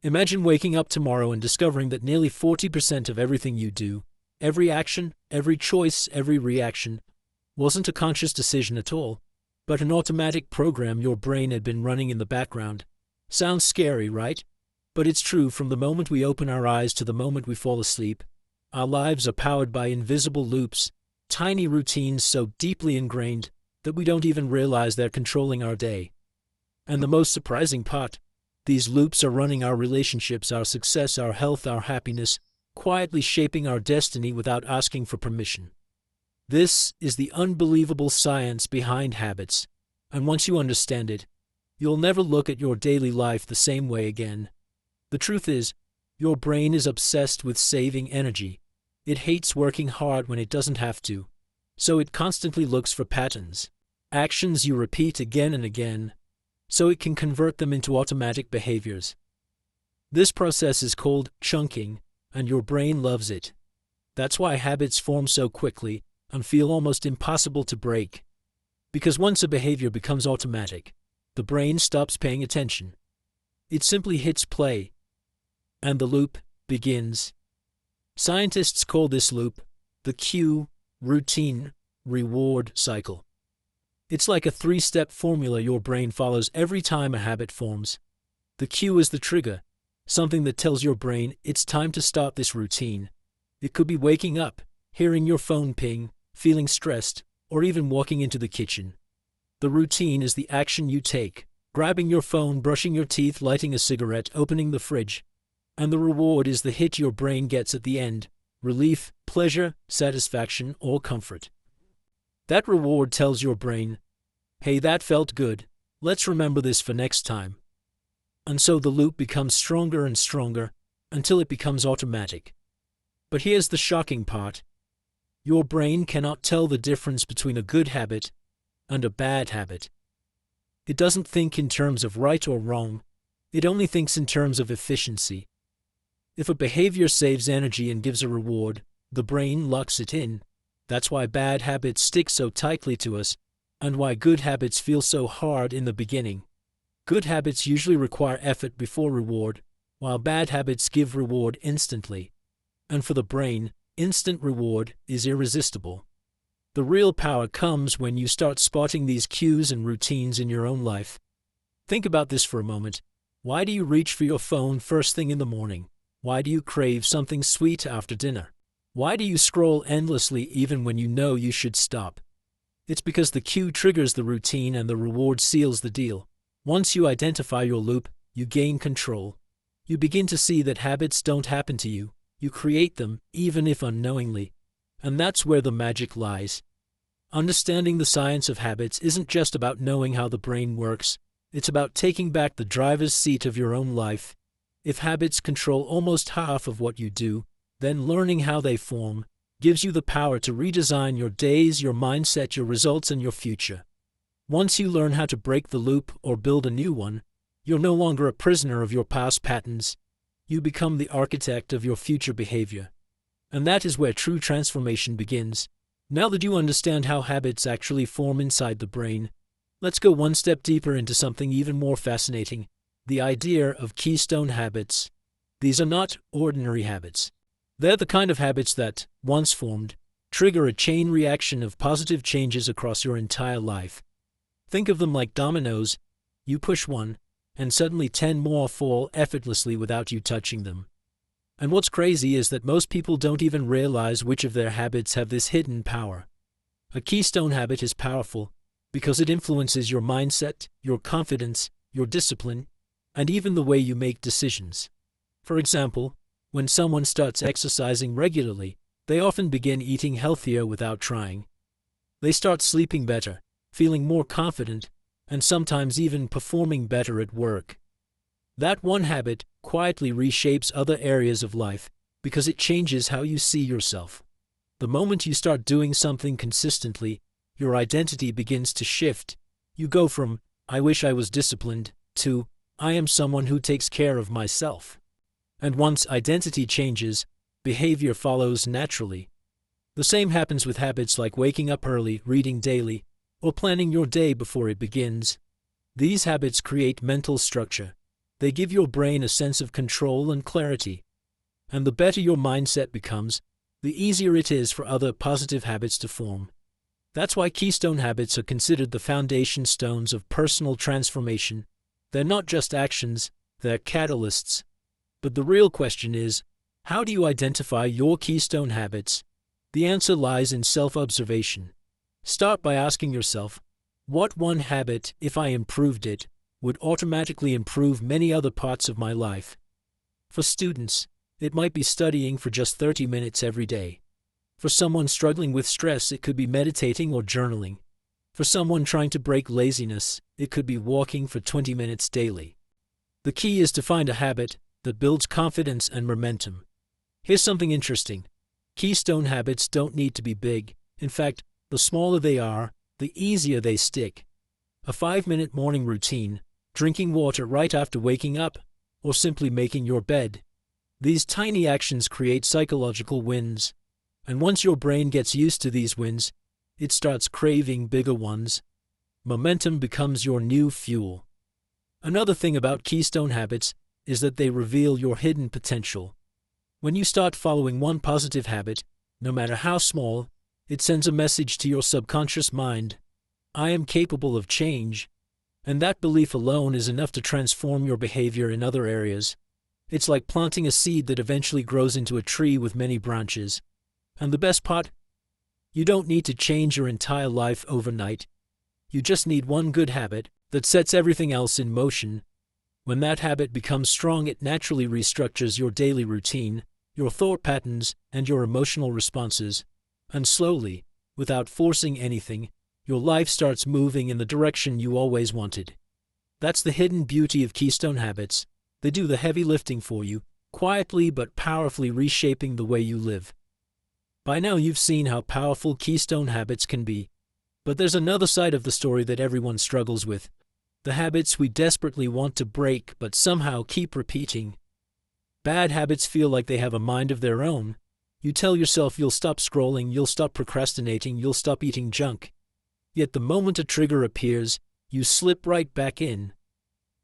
Imagine waking up tomorrow and discovering that nearly 40% of everything you do, every action, every choice, every reaction, wasn't a conscious decision at all, but an automatic program your brain had been running in the background. Sounds scary, right? But it's true. From the moment we open our eyes to the moment we fall asleep, our lives are powered by invisible loops, tiny routines so deeply ingrained that we don't even realize they're controlling our day. And the most surprising part, these loops are running our relationships, our success, our health, our happiness, quietly shaping our destiny without asking for permission. This is the unbelievable science behind habits, and once you understand it, you'll never look at your daily life the same way again. The truth is, your brain is obsessed with saving energy. It hates working hard when it doesn't have to, so it constantly looks for patterns, actions you repeat again and again, so it can convert them into automatic behaviors. This process is called chunking, and your brain loves it. That's why habits form so quickly and feel almost impossible to break. Because once a behavior becomes automatic, the brain stops paying attention. It simply hits play, and the loop begins. Scientists call this loop the cue, routine, reward cycle. It's like a three-step formula your brain follows every time a habit forms. The cue is the trigger, something that tells your brain it's time to start this routine. It could be waking up, hearing your phone ping, feeling stressed, or even walking into the kitchen. The routine is the action you take, grabbing your phone, brushing your teeth, lighting a cigarette, opening the fridge. And the reward is the hit your brain gets at the end: relief, pleasure, satisfaction, or comfort. That reward tells your brain, hey, that felt good, let's remember this for next time. And so the loop becomes stronger and stronger until it becomes automatic. But here's the shocking part. Your brain cannot tell the difference between a good habit and a bad habit. It doesn't think in terms of right or wrong. It only thinks in terms of efficiency. If a behavior saves energy and gives a reward, the brain locks it in. That's why bad habits stick so tightly to us, and why good habits feel so hard in the beginning. Good habits usually require effort before reward, while bad habits give reward instantly. And for the brain, instant reward is irresistible. The real power comes when you start spotting these cues and routines in your own life. Think about this for a moment. Why do you reach for your phone first thing in the morning? Why do you crave something sweet after dinner? Why do you scroll endlessly even when you know you should stop? It's because the cue triggers the routine and the reward seals the deal. Once you identify your loop, you gain control. You begin to see that habits don't happen to you. You create them, even if unknowingly. And that's where the magic lies. Understanding the science of habits isn't just about knowing how the brain works. It's about taking back the driver's seat of your own life. If habits control almost half of what you do, then learning how they form gives you the power to redesign your days, your mindset, your results, and your future. Once you learn how to break the loop or build a new one, you're no longer a prisoner of your past patterns. You become the architect of your future behavior. And that is where true transformation begins. Now that you understand how habits actually form inside the brain, let's go one step deeper into something even more fascinating: the idea of keystone habits. These are not ordinary habits. They're the kind of habits that, once formed, trigger a chain reaction of positive changes across your entire life. Think of them like dominoes. You push one, and suddenly 10 more fall effortlessly without you touching them. And what's crazy is that most people don't even realize which of their habits have this hidden power. A keystone habit is powerful because it influences your mindset, your confidence, your discipline, and even the way you make decisions. For example, when someone starts exercising regularly, they often begin eating healthier without trying. They start sleeping better, feeling more confident, and sometimes even performing better at work. That one habit quietly reshapes other areas of life because it changes how you see yourself. The moment you start doing something consistently, your identity begins to shift. You go from, I wish I was disciplined, to, I am someone who takes care of myself. And once identity changes, behavior follows naturally. The same happens with habits like waking up early, reading daily, or planning your day before it begins. These habits create mental structure. They give your brain a sense of control and clarity. And the better your mindset becomes, the easier it is for other positive habits to form. That's why keystone habits are considered the foundation stones of personal transformation. They're not just actions, they're catalysts. But the real question is, how do you identify your keystone habits? The answer lies in self-observation. Start by asking yourself, what one habit, if I improved it, would automatically improve many other parts of my life? For students, it might be studying for just 30 minutes every day. For someone struggling with stress, it could be meditating or journaling. For someone trying to break laziness, it could be walking for 20 minutes daily. The key is to find a habit that builds confidence and momentum. Here's something interesting. Keystone habits don't need to be big. In fact, the smaller they are, the easier they stick. A 5-minute morning routine, drinking water right after waking up, or simply making your bed. These tiny actions create psychological wins. And once your brain gets used to these wins, it starts craving bigger ones. Momentum becomes your new fuel. Another thing about keystone habits is that they reveal your hidden potential. When you start following one positive habit, no matter how small, it sends a message to your subconscious mind. I am capable of change. And that belief alone is enough to transform your behavior in other areas. It's like planting a seed that eventually grows into a tree with many branches. And the best part? You don't need to change your entire life overnight. You just need one good habit that sets everything else in motion. When that habit becomes strong, it naturally restructures your daily routine, your thought patterns, and your emotional responses. And slowly, without forcing anything, your life starts moving in the direction you always wanted. That's the hidden beauty of keystone habits. They do the heavy lifting for you, quietly but powerfully reshaping the way you live. By now you've seen how powerful keystone habits can be. But there's another side of the story that everyone struggles with. The habits we desperately want to break but somehow keep repeating. Bad habits feel like they have a mind of their own. You tell yourself you'll stop scrolling, you'll stop procrastinating, you'll stop eating junk. Yet the moment a trigger appears, you slip right back in.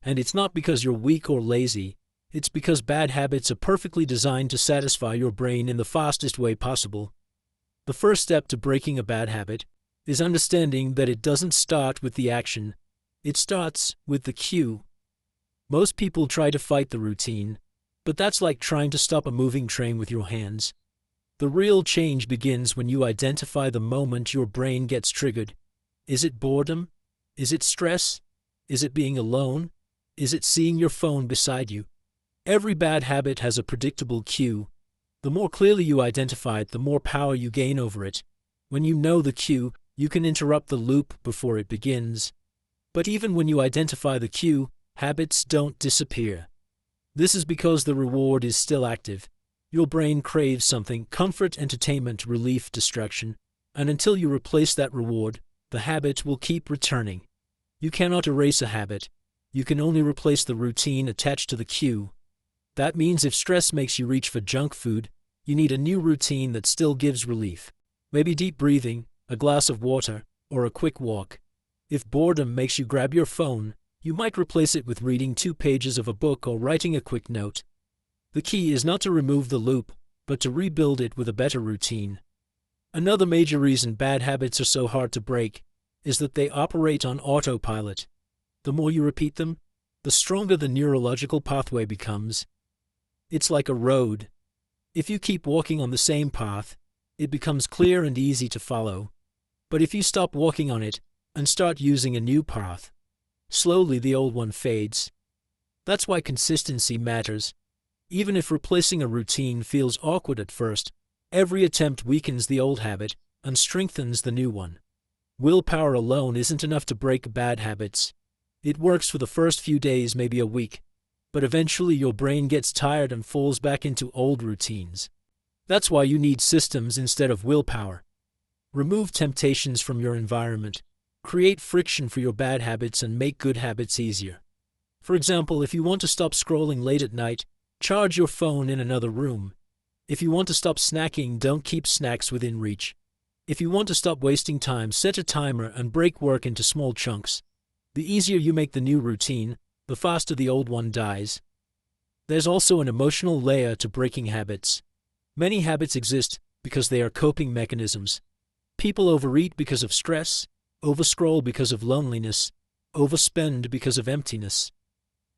And it's not because you're weak or lazy. It's because bad habits are perfectly designed to satisfy your brain in the fastest way possible. The first step to breaking a bad habit is understanding that it doesn't start with the action. It starts with the cue. Most people try to fight the routine, but that's like trying to stop a moving train with your hands. The real change begins when you identify the moment your brain gets triggered. Is it boredom? Is it stress? Is it being alone? Is it seeing your phone beside you? Every bad habit has a predictable cue. The more clearly you identify it, the more power you gain over it. When you know the cue, you can interrupt the loop before it begins. But even when you identify the cue, habits don't disappear. This is because the reward is still active. Your brain craves something: comfort, entertainment, relief, distraction. And until you replace that reward, the habit will keep returning. You cannot erase a habit. You can only replace the routine attached to the cue. That means if stress makes you reach for junk food, you need a new routine that still gives relief. Maybe deep breathing, a glass of water, or a quick walk. If boredom makes you grab your phone, you might replace it with reading 2 pages of a book or writing a quick note. The key is not to remove the loop, but to rebuild it with a better routine. Another major reason bad habits are so hard to break is that they operate on autopilot. The more you repeat them, the stronger the neurological pathway becomes. It's like a road. If you keep walking on the same path, it becomes clear and easy to follow. But if you stop walking on it and start using a new path, slowly the old one fades. That's why consistency matters. Even if replacing a routine feels awkward at first, every attempt weakens the old habit and strengthens the new one. Willpower alone isn't enough to break bad habits. It works for the first few days, maybe a week, but eventually your brain gets tired and falls back into old routines. That's why you need systems instead of willpower. Remove temptations from your environment. Create friction for your bad habits and make good habits easier. For example, if you want to stop scrolling late at night, charge your phone in another room. If you want to stop snacking, don't keep snacks within reach. If you want to stop wasting time, set a timer and break work into small chunks. The easier you make the new routine, the faster the old one dies. There's also an emotional layer to breaking habits. Many habits exist because they are coping mechanisms. People overeat because of stress, overscroll because of loneliness, overspend because of emptiness.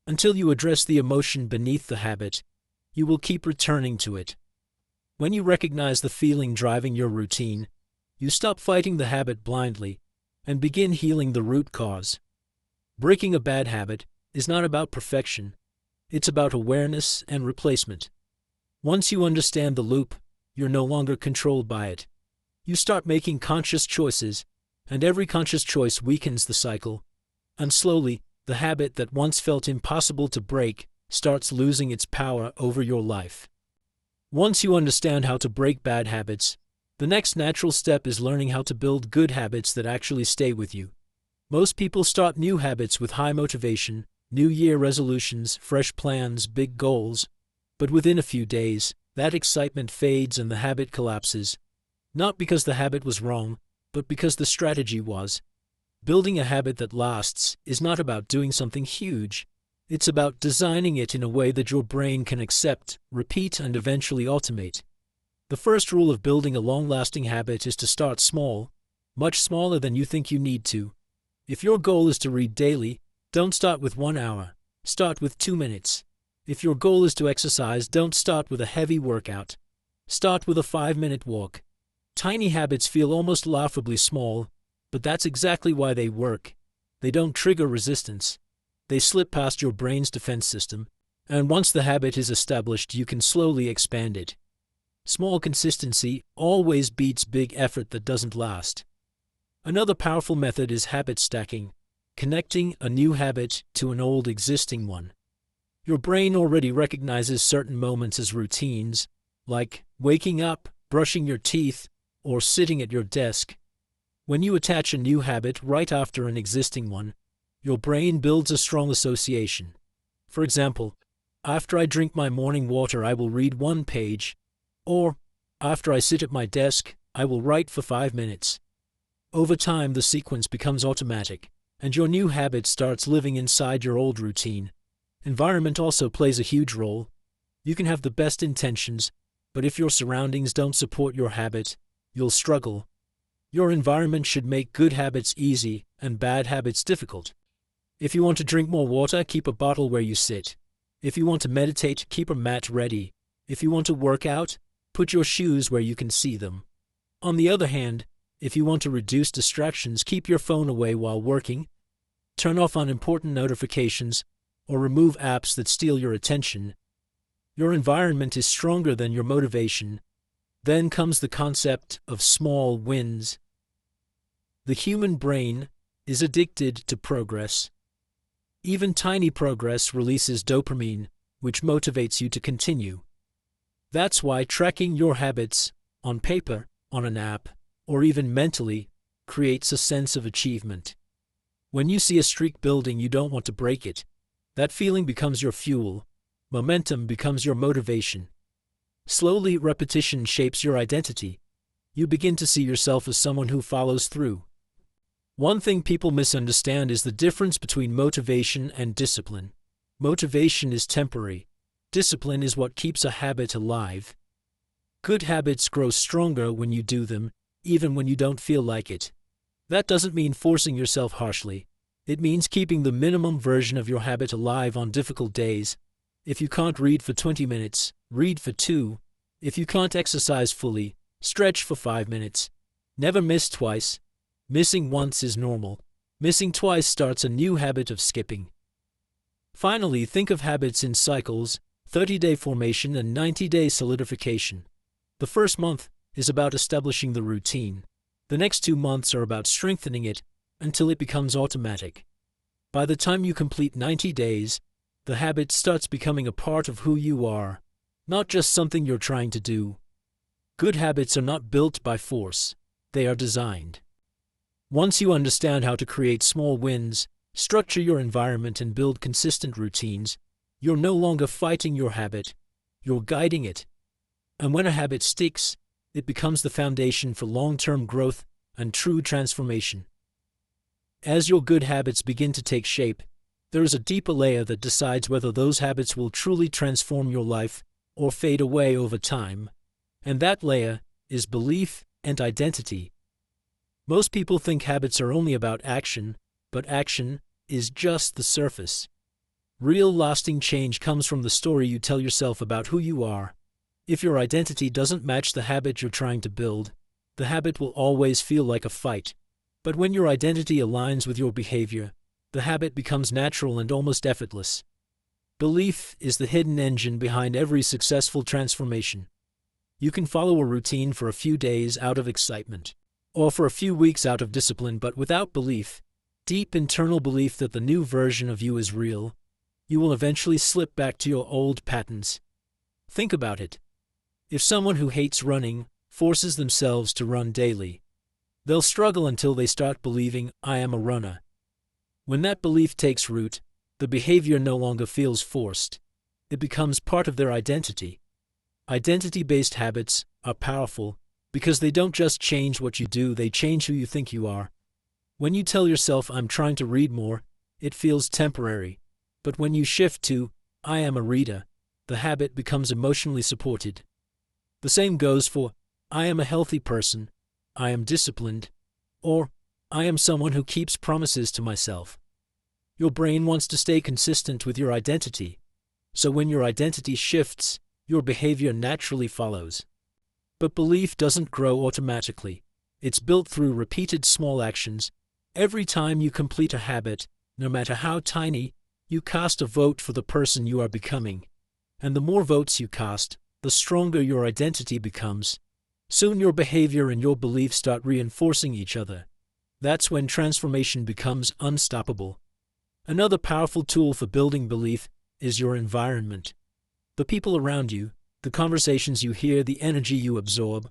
Until you address the emotion beneath the habit, you will keep returning to it. When you recognize the feeling driving your routine, you stop fighting the habit blindly and begin healing the root cause. Breaking a bad habit is not about perfection. It's about awareness and replacement. Once you understand the loop, you're no longer controlled by it. You start making conscious choices, and every conscious choice weakens the cycle. And slowly, the habit that once felt impossible to break starts losing its power over your life. Once you understand how to break bad habits, the next natural step is learning how to build good habits that actually stay with you. Most people start new habits with high motivation, New Year resolutions, fresh plans, big goals. But within a few days, that excitement fades and the habit collapses. Not because the habit was wrong, but because the strategy was. Building a habit that lasts is not about doing something huge. It's about designing it in a way that your brain can accept, repeat, and eventually automate. The first rule of building a long-lasting habit is to start small, much smaller than you think you need to. If your goal is to read daily, don't start with 1 hour. Start with 2 minutes. If your goal is to exercise, don't start with a heavy workout. Start with a 5-minute walk. Tiny habits feel almost laughably small, but that's exactly why they work. They don't trigger resistance. They slip past your brain's defense system, and once the habit is established, you can slowly expand it. Small consistency always beats big effort that doesn't last. Another powerful method is habit stacking, connecting a new habit to an old existing one. Your brain already recognizes certain moments as routines, like waking up, brushing your teeth, or sitting at your desk. When you attach a new habit right after an existing one, your brain builds a strong association. For example, after I drink my morning water, I will read 1 page, or after I sit at my desk, I will write for 5 minutes. Over time, the sequence becomes automatic, and your new habit starts living inside your old routine. Environment also plays a huge role. You can have the best intentions, but if your surroundings don't support your habit, you'll struggle. Your environment should make good habits easy and bad habits difficult. If you want to drink more water, keep a bottle where you sit. If you want to meditate, keep a mat ready. If you want to work out, put your shoes where you can see them. On the other hand, if you want to reduce distractions, keep your phone away while working, turn off unimportant notifications, or remove apps that steal your attention. Your environment is stronger than your motivation. Then comes the concept of small wins. The human brain is addicted to progress. Even tiny progress releases dopamine, which motivates you to continue. That's why tracking your habits, on paper, on an app, or even mentally, creates a sense of achievement. When you see a streak building, you don't want to break it. That feeling becomes your fuel. Momentum becomes your motivation. Slowly, repetition shapes your identity. You begin to see yourself as someone who follows through. One thing people misunderstand is the difference between motivation and discipline. Motivation is temporary. Discipline is what keeps a habit alive. Good habits grow stronger when you do them, even when you don't feel like it. That doesn't mean forcing yourself harshly. It means keeping the minimum version of your habit alive on difficult days. If you can't read for 20 minutes, read for 2. If you can't exercise fully, stretch for 5 minutes. Never miss twice. Missing once is normal. Missing twice starts a new habit of skipping. Finally, think of habits in cycles, 30-day formation and 90-day solidification. The first month is about establishing the routine. The next 2 months are about strengthening it until it becomes automatic. By the time you complete 90 days, the habit starts becoming a part of who you are, not just something you're trying to do. Good habits are not built by force. They are designed. Once you understand how to create small wins, structure your environment, and build consistent routines, you're no longer fighting your habit, you're guiding it. And when a habit sticks, it becomes the foundation for long-term growth and true transformation. As your good habits begin to take shape, There is a deeper layer that decides whether those habits will truly transform your life or fade away over time. And that layer is belief and identity. Most people think habits are only about action, but action is just the surface. Real lasting change comes from the story you tell yourself about who you are. If your identity doesn't match the habit you're trying to build, the habit will always feel like a fight. But when your identity aligns with your behavior, the habit becomes natural and almost effortless. Belief is the hidden engine behind every successful transformation. You can follow a routine for a few days out of excitement, or for a few weeks out of discipline, but without belief, deep internal belief that the new version of you is real, you will eventually slip back to your old patterns. Think about it. If someone who hates running forces themselves to run daily, they'll struggle until they start believing, "I am a runner." When that belief takes root, the behavior no longer feels forced. It becomes part of their identity. Identity-based habits are powerful because they don't just change what you do, they change who you think you are. When you tell yourself, "I'm trying to read more," it feels temporary. But when you shift to, "I am a reader," the habit becomes emotionally supported. The same goes for, "I am a healthy person," "I am disciplined," or "I am someone who keeps promises to myself." Your brain wants to stay consistent with your identity, so when your identity shifts, your behavior naturally follows. But belief doesn't grow automatically. It's built through repeated small actions. Every time you complete a habit, no matter how tiny, you cast a vote for the person you are becoming. And the more votes you cast, the stronger your identity becomes. Soon your behavior and your beliefs start reinforcing each other. That's when transformation becomes unstoppable. Another powerful tool for building belief is your environment. The people around you, the conversations you hear, the energy you absorb,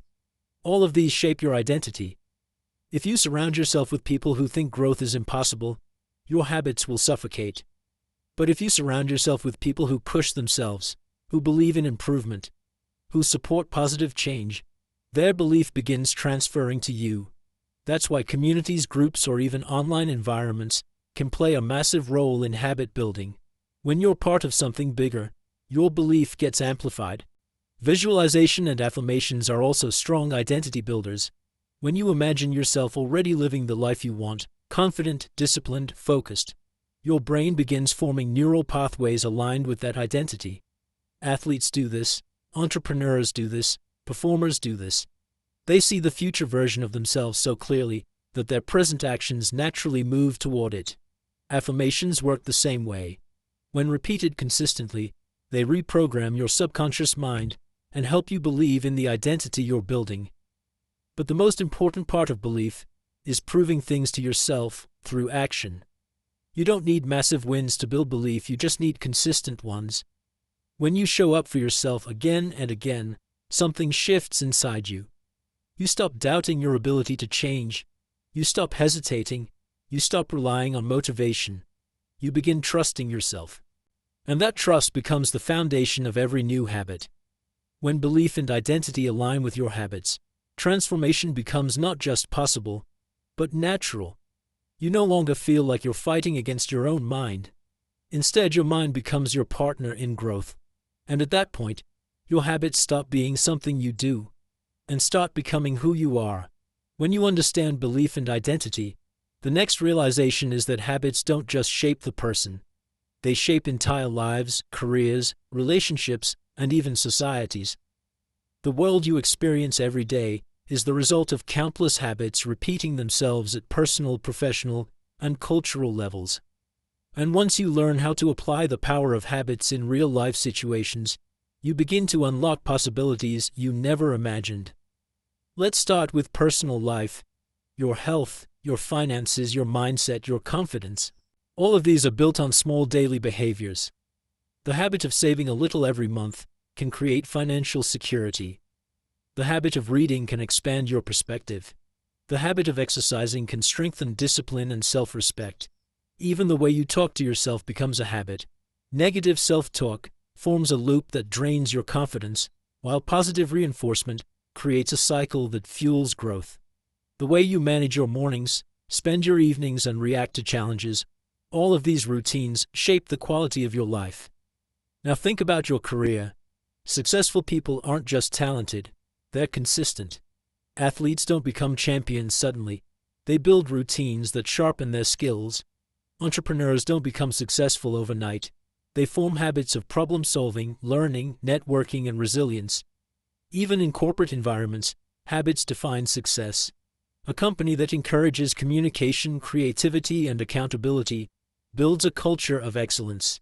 all of these shape your identity. If you surround yourself with people who think growth is impossible, your habits will suffocate. But if you surround yourself with people who push themselves, who believe in improvement, who support positive change, their belief begins transferring to you. That's why communities, groups, or even online environments can play a massive role in habit building. When you're part of something bigger, your belief gets amplified. Visualization and affirmations are also strong identity builders. When you imagine yourself already living the life you want, confident, disciplined, focused, your brain begins forming neural pathways aligned with that identity. Athletes do this, entrepreneurs do this, performers do this. They see the future version of themselves so clearly that their present actions naturally move toward it. Affirmations work the same way. When repeated consistently, they reprogram your subconscious mind and help you believe in the identity you're building. But the most important part of belief is proving things to yourself through action. You don't need massive wins to build belief, you just need consistent ones. When you show up for yourself again and again, something shifts inside you. You stop doubting your ability to change. You stop hesitating. You stop relying on motivation. You begin trusting yourself. And that trust becomes the foundation of every new habit. When belief and identity align with your habits, transformation becomes not just possible, but natural. You no longer feel like you're fighting against your own mind. Instead, your mind becomes your partner in growth. And at that point, your habits stop being something you do and start becoming who you are. When you understand belief and identity, the next realization is that habits don't just shape the person. They shape entire lives, careers, relationships, and even societies. The world you experience every day is the result of countless habits repeating themselves at personal, professional, and cultural levels. And once you learn how to apply the power of habits in real-life situations, you begin to unlock possibilities you never imagined. Let's start with personal life. Your health, your finances, your mindset, your confidence. All of these are built on small daily behaviors. The habit of saving a little every month can create financial security. The habit of reading can expand your perspective. The habit of exercising can strengthen discipline and self-respect. Even the way you talk to yourself becomes a habit. Negative self-talk forms a loop that drains your confidence, while positive reinforcement creates a cycle that fuels growth. The way you manage your mornings, spend your evenings, and react to challenges All of these routines shape the quality of your life. Now think about your career. Successful people aren't just talented, they're consistent. Athletes don't become champions suddenly. They build routines that sharpen their skills. Entrepreneurs don't become successful overnight. They form habits of problem-solving, learning, networking, and resilience. Even in corporate environments, habits define success. A company that encourages communication, creativity, and accountability builds a culture of excellence.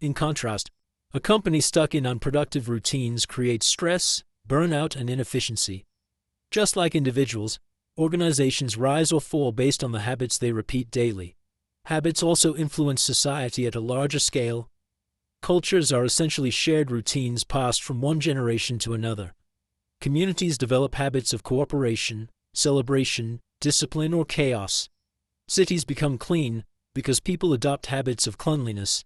In contrast, a company stuck in unproductive routines creates stress, burnout, and inefficiency. Just like individuals, organizations rise or fall based on the habits they repeat daily. Habits also influence society at a larger scale. Cultures are essentially shared routines passed from one generation to another. Communities develop habits of cooperation, celebration, discipline, or chaos. Cities become clean because people adopt habits of cleanliness.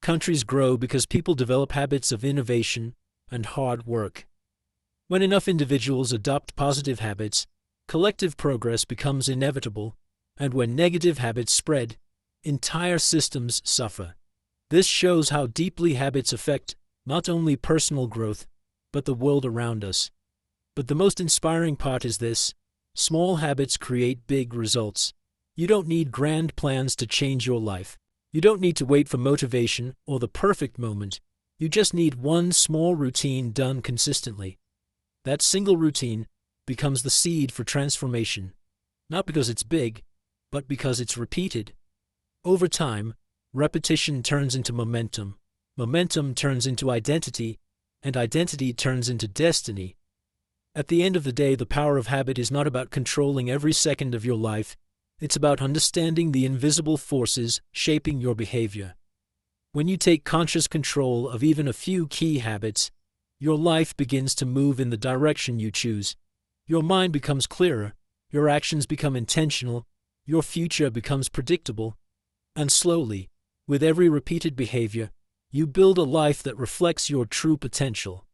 Countries grow because people develop habits of innovation and hard work. When enough individuals adopt positive habits, collective progress becomes inevitable, and when negative habits spread, entire systems suffer. This shows how deeply habits affect not only personal growth, but the world around us. But the most inspiring part is this: small habits create big results. You don't need grand plans to change your life. You don't need to wait for motivation or the perfect moment. You just need one small routine done consistently. That single routine becomes the seed for transformation, not because it's big, but because it's repeated. Over time, repetition turns into momentum. Momentum turns into identity, and identity turns into destiny. At the end of the day, the power of habit is not about controlling every second of your life. It's about understanding the invisible forces shaping your behavior. When you take conscious control of even a few key habits, your life begins to move in the direction you choose. Your mind becomes clearer, your actions become intentional, your future becomes predictable, and slowly, with every repeated behavior, you build a life that reflects your true potential.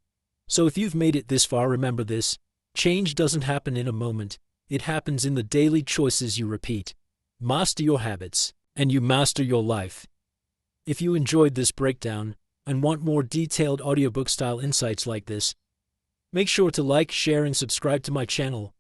So if you've made it this far, remember this: change doesn't happen in a moment. It happens in the daily choices you repeat. Master your habits, and you master your life. If you enjoyed this breakdown and want more detailed audiobook-style insights like this, make sure to like, share, and subscribe to my channel.